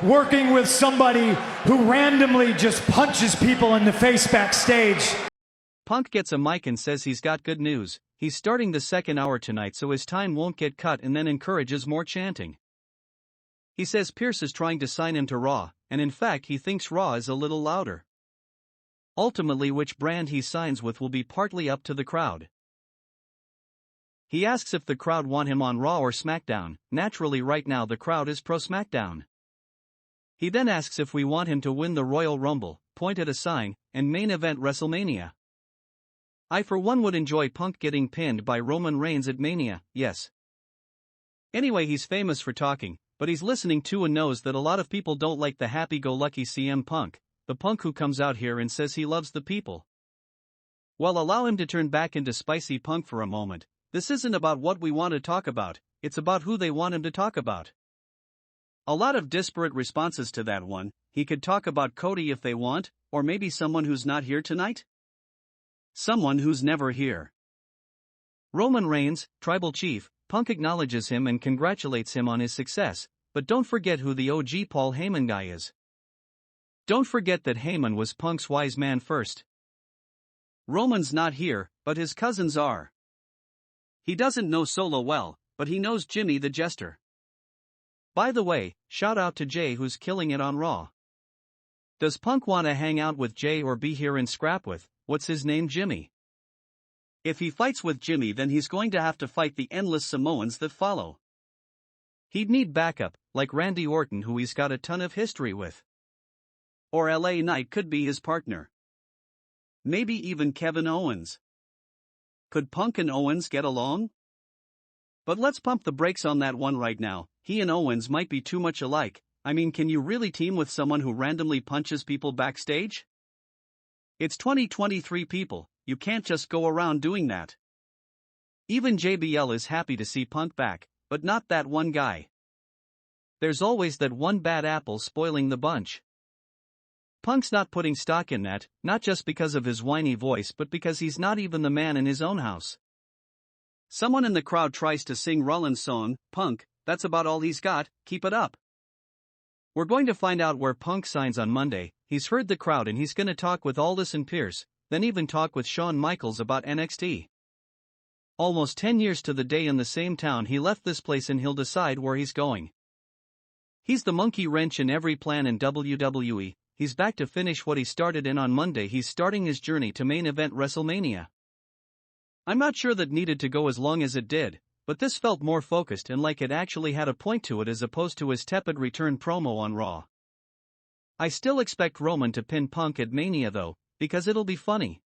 working with somebody who randomly just punches people in the face backstage. Punk gets a mic and says he's got good news. He's starting the second hour tonight so his time won't get cut, and then encourages more chanting. He says Pierce is trying to sign him to Raw, and in fact he thinks Raw is a little louder. Ultimately, which brand he signs with will be partly up to the crowd. He asks if the crowd want him on Raw or SmackDown. Naturally, right now the crowd is pro SmackDown. He then asks if we want him to win the Royal Rumble, point at a sign, and main event WrestleMania. I for one would enjoy Punk getting pinned by Roman Reigns at Mania, yes. Anyway, he's famous for talking, but he's listening too and knows that a lot of people don't like the happy-go-lucky CM Punk, the Punk who comes out here and says he loves the people. Well, allow him to turn back into spicy Punk for a moment. This isn't about what we want to talk about, it's about who they want him to talk about. A lot of disparate responses to that one. He could talk about Cody if they want, or maybe someone who's not here tonight? Someone who's never here. Roman Reigns, Tribal Chief. Punk acknowledges him and congratulates him on his success, but don't forget who the OG Paul Heyman guy is. Don't forget that Heyman was Punk's wise man first. Roman's not here, but his cousins are. He doesn't know Solo well, but he knows Jimmy the Jester. By the way, shout out to Jay who's killing it on Raw. Does Punk want to hang out with Jay or be here and scrap with, what's his name, Jimmy? If he fights with Jimmy, then he's going to have to fight the endless Samoans that follow. He'd need backup, like Randy Orton who he's got a ton of history with. Or LA Knight could be his partner. Maybe even Kevin Owens. Could Punk and Owens get along? But let's pump the brakes on that one right now. He and Owens might be too much alike. I mean, can you really team with someone who randomly punches people backstage? It's 2023 people, you can't just go around doing that. Even JBL is happy to see Punk back, but not that one guy. There's always that one bad apple spoiling the bunch. Punk's not putting stock in that, not just because of his whiny voice but because he's not even the man in his own house. Someone in the crowd tries to sing Rollins' song, Punk, that's about all he's got, keep it up. We're going to find out where Punk signs on Monday. He's heard the crowd and he's gonna talk with Aldis and Pierce, then even talk with Shawn Michaels about NXT. Almost 10 years to the day in the same town he left this place, and he'll decide where he's going. He's the monkey wrench in every plan in WWE. He's back to finish what he started in on Monday. He's starting his journey to main event WrestleMania. I'm not sure that needed to go as long as it did, but this felt more focused and like it actually had a point to it as opposed to his tepid return promo on Raw. I still expect Roman to pin Punk at Mania though, because it'll be funny.